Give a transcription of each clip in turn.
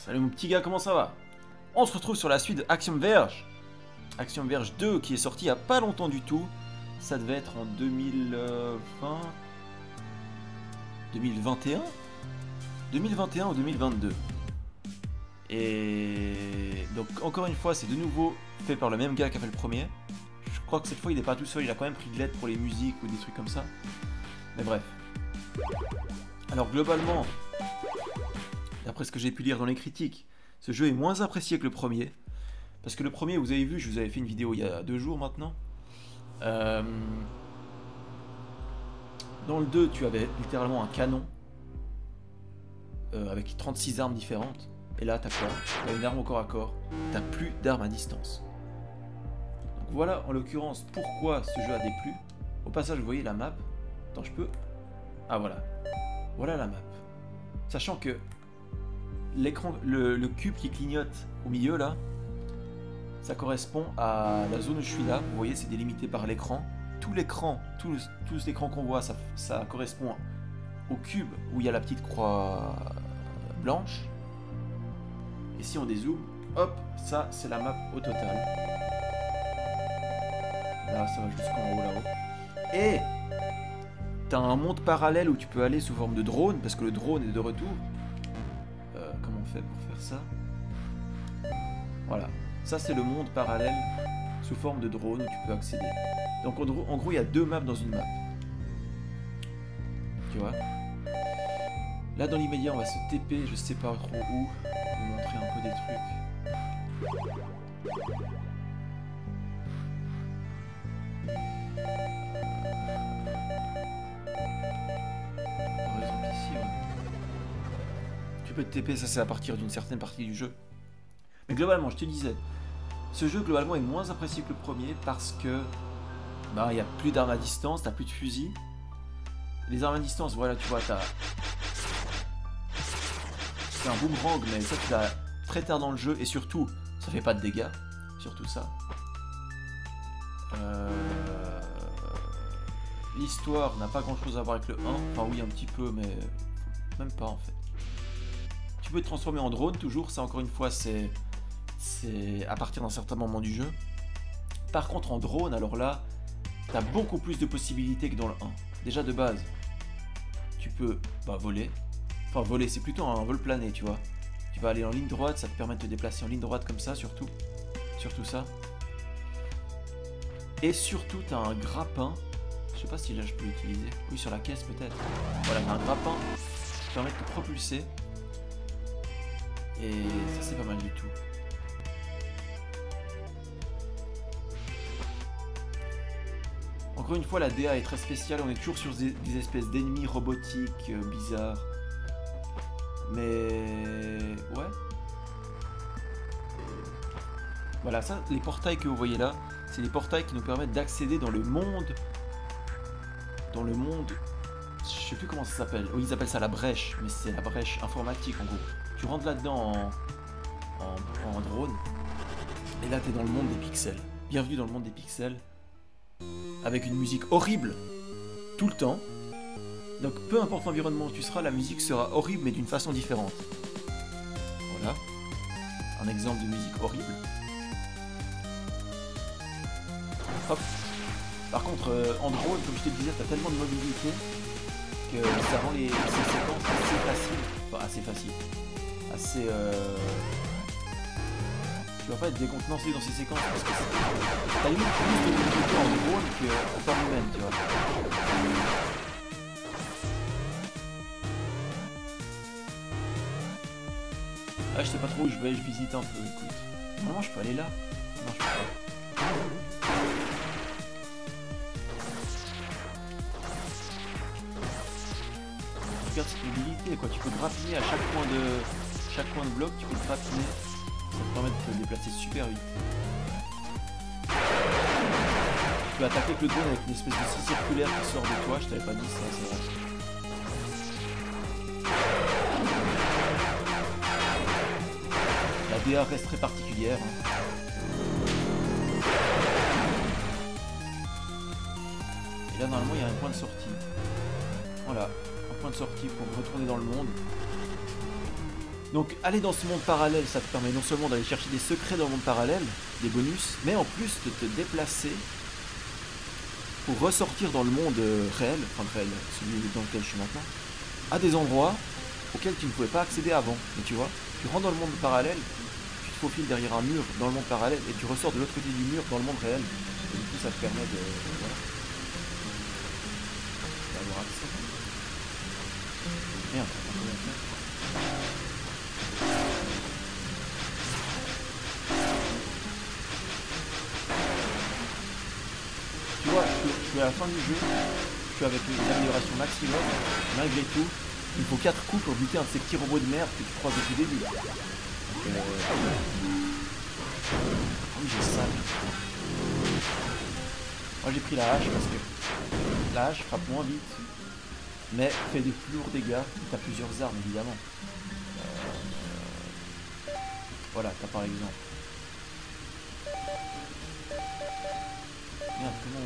Salut mon petit gars, comment ça va? On se retrouve sur la suite de Axiom Verge. Axiom Verge 2 qui est sorti il n'y a pas longtemps du tout. Ça devait être en 2020... 2021 2021 ou 2022. Et donc encore une fois c'est de nouveau fait par le même gars qui a fait le premier. Je crois que cette fois il n'est pas tout seul, il a quand même pris de l'aide pour les musiques ou des trucs comme ça. Mais bref. Alors globalement, d'après ce que j'ai pu lire dans les critiques, ce jeu est moins apprécié que le premier. Parce que le premier, vous avez vu, je vous avais fait une vidéo il y a 2 jours maintenant. Dans le 2, tu avais littéralement un canon. Avec 36 armes différentes. Et là, t'as quoi? T'as une arme au corps à corps. T'as plus d'armes à distance. Donc voilà, en l'occurrence, pourquoi ce jeu a déplu. Au passage, vous voyez la map. Attends, je peux... Ah voilà. Voilà la map. Sachant que l'écran, le cube qui clignote au milieu là, ça correspond à la zone où je suis là. Vous voyez, c'est délimité par l'écran. Tout l'écran, tout l'écran qu'on voit, ça correspond au cube où il y a la petite croix blanche. Et si on dézoome, hop, ça c'est la map au total. Là, ça va jusqu'en haut là-haut. Et t'as un monde parallèle où tu peux aller sous forme de drone, parce que le drone est de retour. Comment on fait pour faire ça? Voilà. Ça, c'est le monde parallèle sous forme de drone où tu peux accéder. Donc, en gros, il y a 2 maps dans une map. Tu vois? Là, dans l'immédiat, on va se TP, je sais pas trop où. Pour vous montrer un peu des trucs. Par exemple, ici, ouais. Tu peux te TP, ça c'est à partir d'une certaine partie du jeu. Mais globalement, je te disais, ce jeu globalement est moins apprécié que le premier parce que bah, il n'y a plus d'armes à distance, t'as plus de fusil. Les armes à distance, voilà, tu vois, t'as... C'est un boomerang, mais ça tu l'as très tard dans le jeu et surtout, ça fait pas de dégâts. Surtout ça. L'histoire n'a pas grand chose à voir avec le 1. Enfin oui, un petit peu, mais même pas en fait. Tu peux te transformer en drone, toujours. Ça, encore une fois, c'est à partir d'un certain moment du jeu. Par contre, en drone, alors là, tu as beaucoup plus de possibilités que dans le 1. Déjà, de base, tu peux voler. Enfin, voler, c'est plutôt un vol plané, tu vois. Tu vas aller en ligne droite, ça te permet de te déplacer en ligne droite comme ça, surtout. Surtout ça. Et surtout, tu as un grappin. Je sais pas si là, je peux l'utiliser. Oui, sur la caisse, peut-être. Voilà, tu as un grappin qui te permet de te propulser. Et ça, c'est pas mal du tout. Encore une fois, la DA est très spéciale. On est toujours sur des espèces d'ennemis robotiques bizarres. Mais... ouais. Voilà, ça, les portails que vous voyez là, c'est les portails qui nous permettent d'accéder dans le monde... Dans le monde... Je sais plus comment ça s'appelle. Oui, ils appellent ça la brèche. Mais c'est la brèche informatique, en gros. Tu rentres là-dedans en drone. Et là, tu es dans le monde des pixels. Bienvenue dans le monde des pixels. Avec une musique horrible. Tout le temps. Donc, peu importe l'environnement où tu seras, la musique sera horrible, mais d'une façon différente. Voilà. Un exemple de musique horrible. Hop. Par contre, en drone, comme je te disais, tu as tellement de mobilité que ça rend ces séquences assez faciles. Enfin, assez faciles. Assez... Tu vas pas être décontenancé dans ces séquences parce que t'as limite plus de mobilité en drone qu'en forme humaine, tu vois. Ah, je sais pas trop où je vais, je visite un peu, écoute. Normalement, je peux aller là. Non, je peux pas. Regarde cette mobilité, quoi. Tu peux grappiner à chaque coin de bloc, tu peux grappiner. Ça te permet de te déplacer super vite. Tu peux attaquer avec le drone avec une espèce de scie circulaire qui sort de toi, je t'avais pas dit ça, c'est vrai. La DA reste très particulière. Hein. Et là, normalement, il y a un point de sortie. Voilà, un point de sortie pour retourner dans le monde. Donc aller dans ce monde parallèle, ça te permet non seulement d'aller chercher des secrets dans le monde parallèle, des bonus, mais en plus de te déplacer pour ressortir dans le monde réel, enfin réel, celui dans lequel je suis maintenant, à des endroits auxquels tu ne pouvais pas accéder avant. Et tu vois, tu rentres dans le monde parallèle, tu te faufiles derrière un mur dans le monde parallèle et tu ressors de l'autre côté du mur dans le monde réel. Et du coup ça te permet de... voilà. D'avoir accès. Merde, on va faire. Tu vois, je suis à la fin du jeu, je suis avec les améliorations maximum, malgré tout, il me faut 4 coups pour buter un de ces petits robots de merde que tu croises depuis le début. Donc, ah oui, j'ai ça. Moi j'ai pris la hache parce que la hache frappe moins vite, mais fait des plus lourds dégâts, t'as plusieurs armes évidemment. Voilà, t'as par exemple. Merde, comment on...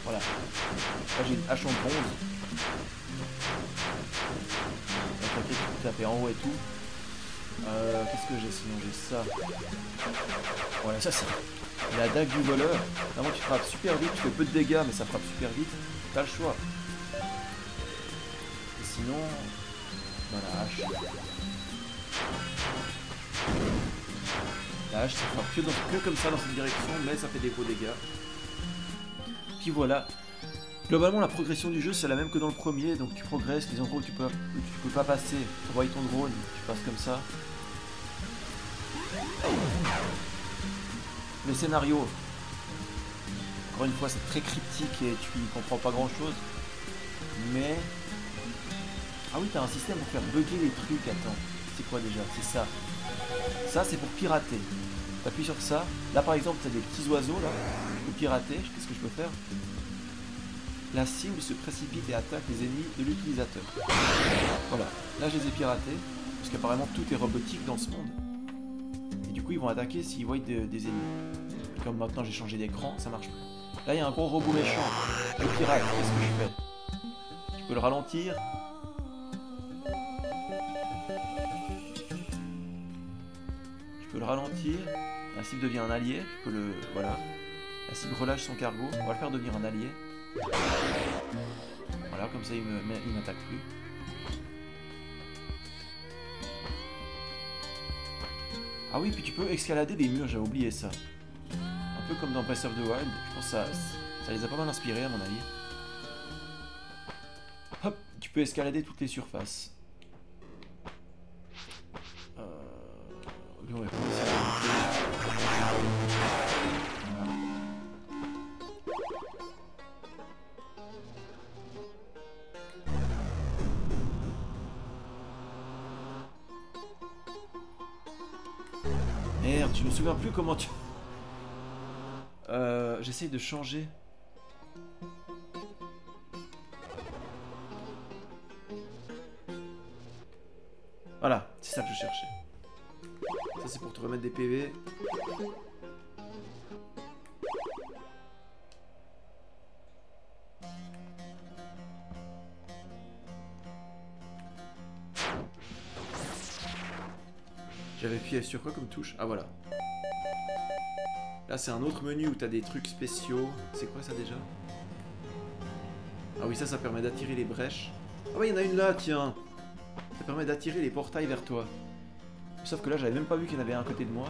Voilà. Là j'ai une hache en bronze. Attaquer, tu peux taper en haut et tout. Qu'est-ce que j'ai sinon? J'ai ça. Voilà, ça c'est la dague du voleur. Vraiment tu frappes super vite, tu fais peu de dégâts mais ça frappe super vite. T'as le choix. Et sinon... Bah, la hache. La hache ça frappe que comme ça dans cette direction, mais ça fait des gros dégâts. Puis voilà. Globalement la progression du jeu c'est la même que dans le premier, donc tu progresses, les endroits où tu peux pas passer, tu envoies ton drone, tu passes comme ça. Le scénario, encore une fois c'est très cryptique et tu y comprends pas grand chose, mais... Ah oui, t'as un système pour faire bugger les trucs, attends, c'est quoi déjà? C'est ça. Ça c'est pour pirater. T'appuies sur ça, là par exemple t'as des petits oiseaux là, je peux pirater, qu'est-ce que je peux faire? La cible se précipite et attaque les ennemis de l'utilisateur. Voilà, là je les ai piratés, parce qu'apparemment tout est robotique dans ce monde. Et du coup ils vont attaquer s'ils voient des ennemis. Et comme maintenant j'ai changé d'écran, ça marche plus. Là il y a un gros robot méchant, le pirate, qu'est-ce que je fais? Je peux le ralentir. Je peux le ralentir, la cible devient un allié, je peux le... voilà. La cible relâche son cargo, on va le faire devenir un allié. Voilà, comme ça il m'attaque plus. Ah oui, puis tu peux escalader des murs, j'avais oublié ça. Un peu comme dans Breath of the Wild, je pense que ça les a pas mal inspirés à mon avis. Hop, tu peux escalader toutes les surfaces. Lui, on va commencer à... Merde, je me souviens plus comment tu... J'essaye de changer. Voilà, c'est ça que je cherchais. Ça c'est pour te remettre des PV. J'avais appuyé sur quoi comme touche? Ah voilà. Là c'est un autre menu où t'as des trucs spéciaux. C'est quoi ça déjà? Ah oui, ça permet d'attirer les brèches. Ah ouais, il y en a une là, tiens. Ça permet d'attirer les portails vers toi. Sauf que là, j'avais même pas vu qu'il y en avait un à côté de moi.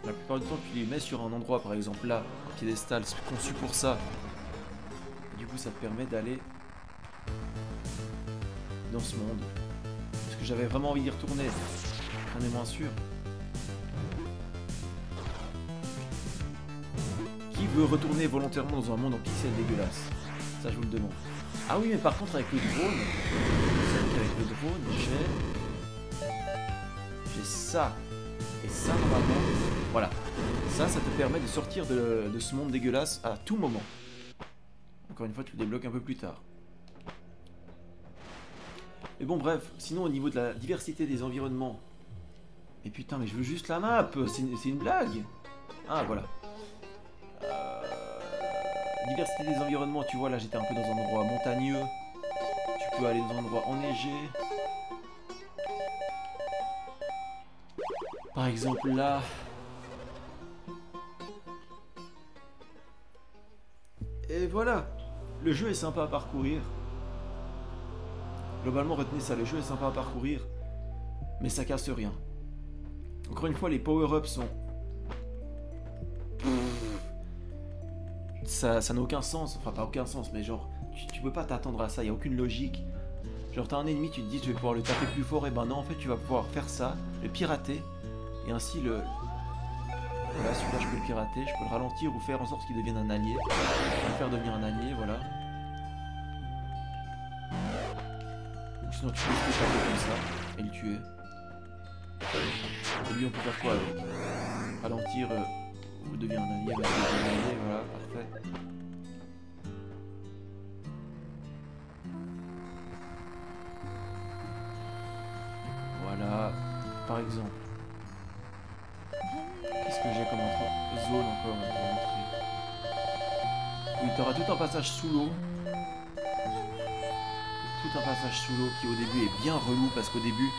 La plupart du temps, tu les mets sur un endroit, par exemple là, un piédestal, c'est conçu pour ça. Et du coup, ça te permet d'aller dans ce monde. Est-ce que j'avais vraiment envie d'y retourner? On est moins sûr. Qui veut retourner volontairement dans un monde en pixels dégueulasse? Ça, je vous le demande. Ah oui, mais par contre, avec le drone, c'est vrai qu'avec le drone, j'ai ça. Et ça, normalement, voilà. Ça te permet de sortir de ce monde dégueulasse à tout moment. Encore une fois, tu le débloques un peu plus tard. Mais bon, bref, sinon au niveau de la diversité des environnements... Mais putain, mais je veux juste la map, c'est une blague. Ah, voilà. Diversité des environnements, tu vois, là j'étais un peu dans un endroit montagneux. Tu peux aller dans un endroit enneigé. Par exemple là... Et voilà. Le jeu est sympa à parcourir. Globalement, retenez ça, le jeu est sympa à parcourir. Mais ça casse rien. Encore une fois, les power-ups sont... Ça n'a aucun sens, enfin pas aucun sens, mais genre, tu peux pas t'attendre à ça, il n'y a aucune logique. Genre t'as un ennemi, tu te dis je vais pouvoir le taper plus fort, et ben non, en fait tu vas pouvoir faire ça, le pirater, et ainsi le... Voilà, celui-là je peux le pirater, je peux le ralentir ou faire en sorte qu'il devienne un allié. Je peux le faire devenir un allié, voilà. Ou sinon tu peux le taper comme ça, et le tuer. Et lui on peut faire quoi avec? Ralentir... Ou devient un allié, voilà, parfait. Voilà, par exemple. Qu'est-ce que j'ai comme zone encore à te montrer? Oui, tu auras tout un passage sous l'eau. Tout un passage sous l'eau qui au début est bien relou parce qu'au début...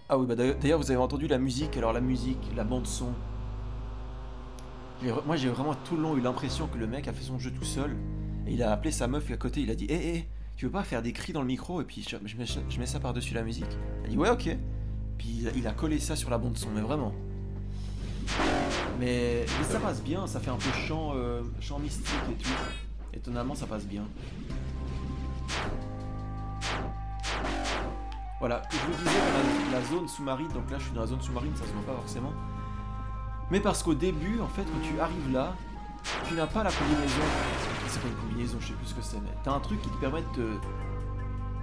Ah oui, bah d'ailleurs vous avez entendu la musique, alors la musique, la bande son. Moi j'ai vraiment tout le long eu l'impression que le mec a fait son jeu tout seul. Et il a appelé sa meuf à côté, il a dit hé, tu veux pas faire des cris dans le micro? Et puis je mets ça par-dessus la musique. Elle a dit ouais ok. Puis il a collé ça sur la bande son, mais vraiment. Mais ça passe bien, ça fait un peu chant mystique et tout. Étonnamment ça passe bien. Voilà, je vous disais la zone sous-marine, donc là je suis dans la zone sous-marine, ça se voit pas forcément. Mais parce qu'au début, en fait, quand tu arrives là, tu n'as pas la combinaison. C'est pas une combinaison, je sais plus ce que c'est, mais t'as un truc qui te permet de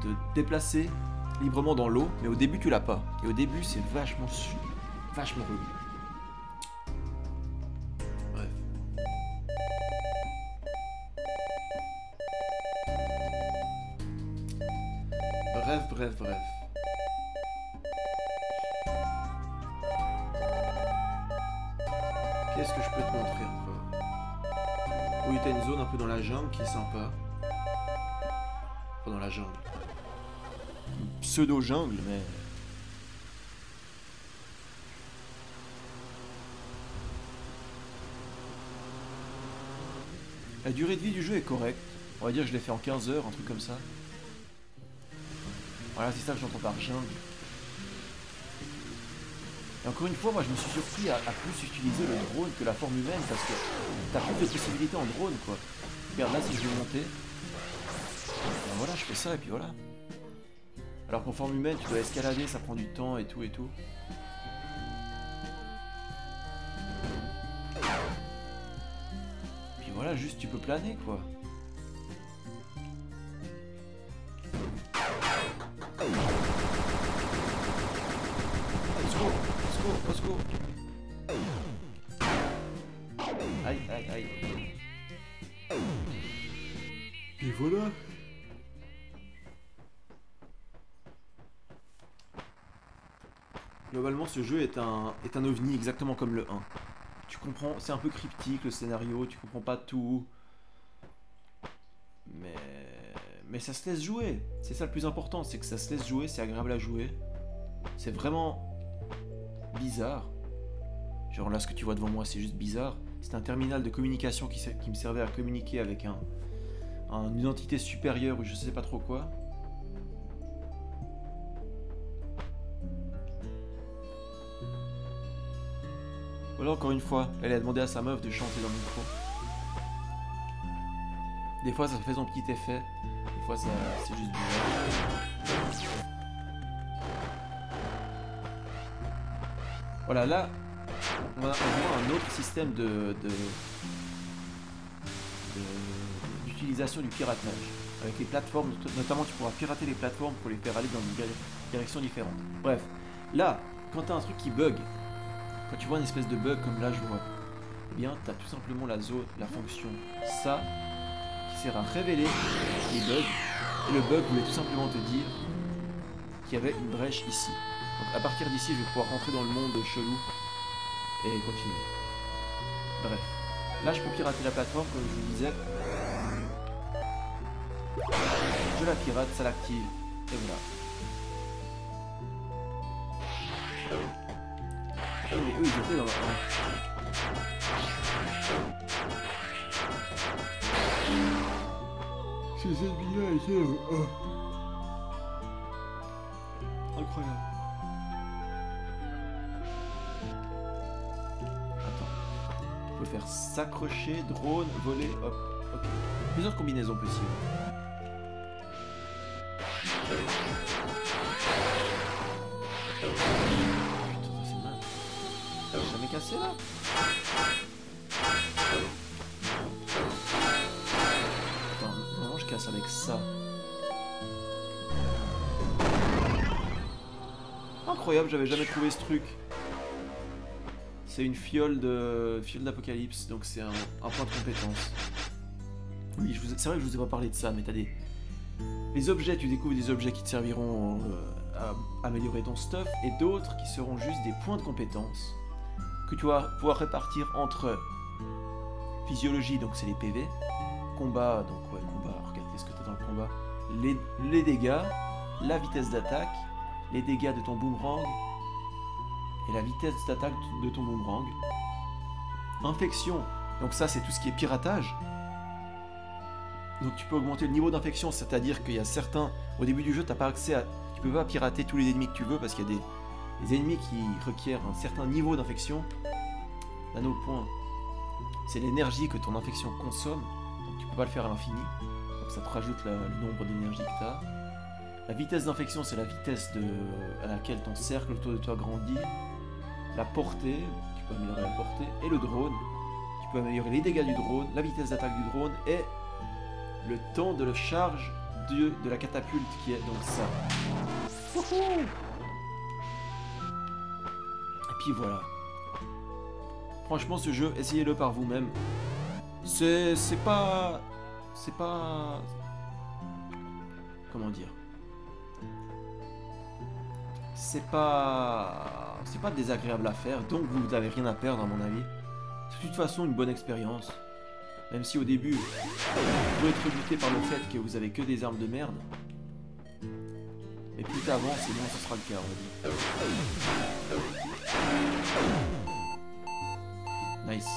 te déplacer librement dans l'eau, mais au début tu l'as pas. Et au début c'est vachement relou. Bref. Bref. Qu'est-ce que je peux te montrer encore? Oui, t'as une zone un peu dans la jungle qui est sympa. Enfin, dans la jungle. Pseudo-jungle, mais... La durée de vie du jeu est correcte. On va dire que je l'ai fait en 15 heures, un truc comme ça. Voilà, c'est ça que j'entends par jungle. Et encore une fois, moi je me suis surpris à plus utiliser le drone que la forme humaine parce que t'as plus de possibilités en drone quoi. Regarde là si je veux monter. Ben voilà, je fais ça et puis voilà. Alors qu'en forme humaine, tu dois escalader, ça prend du temps et tout et tout. Puis voilà, juste tu peux planer quoi. Let's go. Aïe. Et voilà. Globalement, ce jeu est un ovni exactement comme le 1. Tu comprends, c'est un peu cryptique le scénario, tu comprends pas tout. Mais ça se laisse jouer. C'est ça le plus important, c'est que ça se laisse jouer, c'est agréable à jouer. C'est vraiment... bizarre. Genre là ce que tu vois devant moi c'est juste bizarre. C'est un terminal de communication qui me servait à communiquer avec une entité supérieure ou je sais pas trop quoi. Voilà encore une fois, elle a demandé à sa meuf de chanter dans le micro. Des fois ça fait son petit effet, des fois c'est juste bizarre. Voilà, là, on voit un autre système d'utilisation du piratage. Avec les plateformes, notamment tu pourras pirater les plateformes pour les faire aller dans une direction différente. Bref, là, quand tu as un truc qui bug, quand tu vois une espèce de bug comme là je vois, eh bien tu as tout simplement la fonction ça, qui sert à révéler les bugs Et le bug voulait tout simplement te dire qu'il y avait une brèche ici. Donc à partir d'ici, je vais pouvoir rentrer dans le monde chelou et continuer. Bref. Là, je peux pirater la plateforme, comme je vous disais. Je la pirate, ça l'active. Et voilà. Oh, mais eux, ils étaient dans la... Ces ennemis-là étaient... Incroyable. Attends. On peut faire s'accrocher, drone, voler, hop. Ok. Plusieurs combinaisons possibles. Putain, ça c'est mal. J'ai jamais cassé là. Attends, normalement je casse avec ça. Incroyable, j'avais jamais trouvé ce truc. C'est une fiole d'Apocalypse, donc c'est un point de compétence. Oui, c'est vrai que je vous ai pas parlé de ça, mais t'as des... Les objets, tu découvres des objets qui te serviront à améliorer ton stuff, et d'autres qui seront juste des points de compétence que tu vas pouvoir répartir entre physiologie, donc c'est les PV, combat, donc ouais, combat, regarde ce que tu as dans le combat, les dégâts, la vitesse d'attaque, les dégâts de ton boomerang, et la vitesse d'attaque de ton boomerang. Infection, donc ça c'est tout ce qui est piratage. Donc tu peux augmenter le niveau d'infection, c'est-à-dire qu'il y a certains... Au début du jeu, t'as pas accès à... Tu peux pas pirater tous les ennemis que tu veux, parce qu'il y a des ennemis qui requièrent un certain niveau d'infection. L'anneau point, c'est l'énergie que ton infection consomme, donc tu peux pas le faire à l'infini. Donc ça te rajoute le nombre d'énergie que tu as. La vitesse d'infection, c'est la vitesse à laquelle ton cercle autour de toi grandit. La portée, tu peux améliorer la portée. Et le drone, tu peux améliorer les dégâts du drone, la vitesse d'attaque du drone et le temps de charge de la catapulte qui est donc ça. Wouhou! Et puis voilà. Franchement, ce jeu, essayez-le par vous-même. C'est pas... Comment dire? C'est pas désagréable à faire, donc vous n'avez rien à perdre à mon avis. C'est de toute façon une bonne expérience. Même si au début, vous pouvez être rebuté par le fait que vous avez que des armes de merde. Mais plus t'avances, et moins ce sera le cas, on va dire. Nice.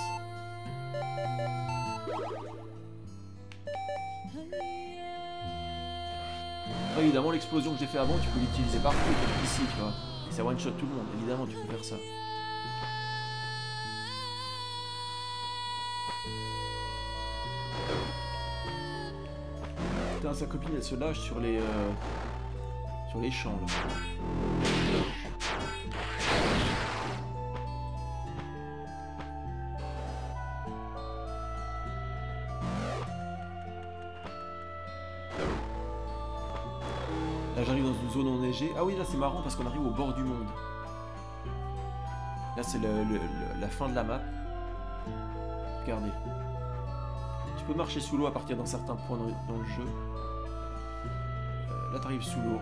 Ah, évidemment, l'explosion que j'ai fait avant, tu peux l'utiliser partout, comme ici, tu vois. Et ça one-shot tout le monde, évidemment, tu peux faire ça. Putain, sa copine, elle se lâche sur les champs, là. Là j'arrive dans une zone enneigée. Ah oui, là c'est marrant parce qu'on arrive au bord du monde. Là c'est la fin de la map. Regardez. Tu peux marcher sous l'eau à partir d'un certain point dans le jeu. Là t'arrives sous l'eau.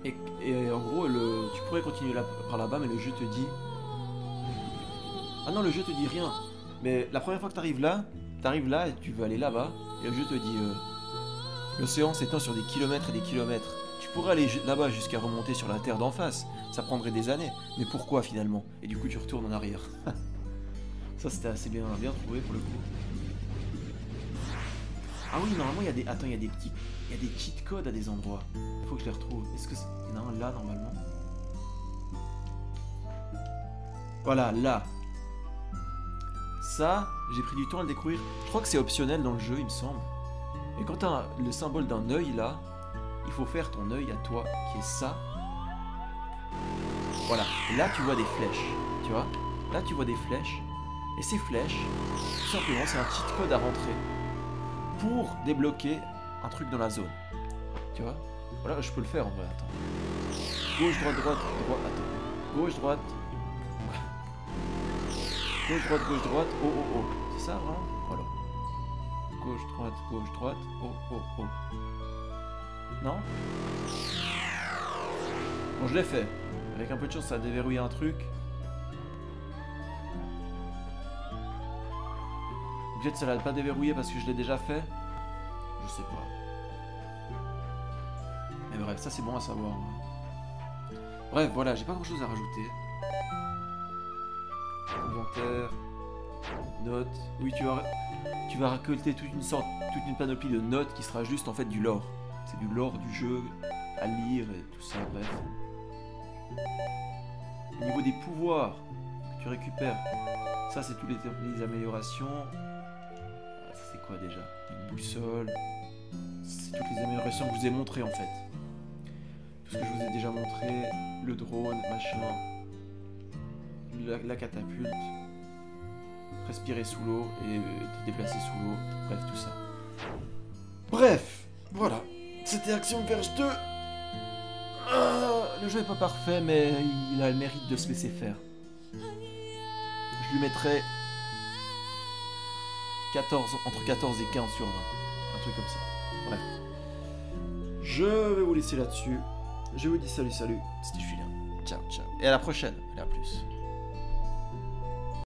Et en gros, tu pourrais continuer par là-bas, mais le jeu te dit... Ah non, le jeu te dit rien. Mais la première fois que t'arrives là et tu veux aller là-bas, et le jeu te dit... L'océan s'étend sur des kilomètres et des kilomètres. Tu pourrais aller là-bas jusqu'à remonter sur la terre d'en face. Ça prendrait des années. Mais pourquoi finalement? Et du coup tu retournes en arrière. Ça c'était assez bien trouvé pour le coup. Ah oui, normalement il y a des... Attends, il y a des cheat codes à des endroits. Il faut que je les retrouve. Est-ce que il y en a un là normalement? Voilà, là. Ça, j'ai pris du temps à le découvrir. Je crois que c'est optionnel dans le jeu, il me semble. Et quand tu as le symbole d'un œil là, il faut faire ton œil à toi, qui est ça. Voilà. Et là, tu vois des flèches. Tu vois? Là, tu vois des flèches. Et ces flèches, tout simplement, c'est un cheat code à rentrer pour débloquer un truc dans la zone. Tu vois? Voilà, je peux le faire en vrai. Attends. Gauche, droite, droite, droite. Attends. Gauche, droite. Gauche, droite, oh, oh, oh. C'est ça, vraiment? Voilà. gauche, droite. Oh, oh, oh. Non? Bon, je l'ai fait. Avec un peu de chance, ça a déverrouillé un truc. Peut-être que ça l'a pas déverrouillé parce que je l'ai déjà fait. Je sais pas. Mais bref, ça c'est bon à savoir. Bref, voilà, j'ai pas grand chose à rajouter. Inventaire. Notes. Oui, tu vas récolter toute une panoplie de notes qui sera juste en fait du lore. C'est du lore du jeu à lire et tout ça, bref. Au niveau des pouvoirs que tu récupères, ça c'est toutes les améliorations. Ah, ça c'est quoi déjà? Une boussole. C'est toutes les améliorations que je vous ai montrées en fait. Tout ce que je vous ai déjà montré, le drone, machin, la catapulte, respirer sous l'eau et te déplacer sous l'eau, bref tout ça. Bref, voilà, c'était Axiom Verge 2. Le jeu est pas parfait, mais il a le mérite de se laisser faire. Je lui mettrai 14, entre 14 et 15 sur 20. Un truc comme ça. Bref. Je vais vous laisser là-dessus. Je vous dis salut, c'était Julien. Ciao, ciao. Et à la prochaine. Et à plus.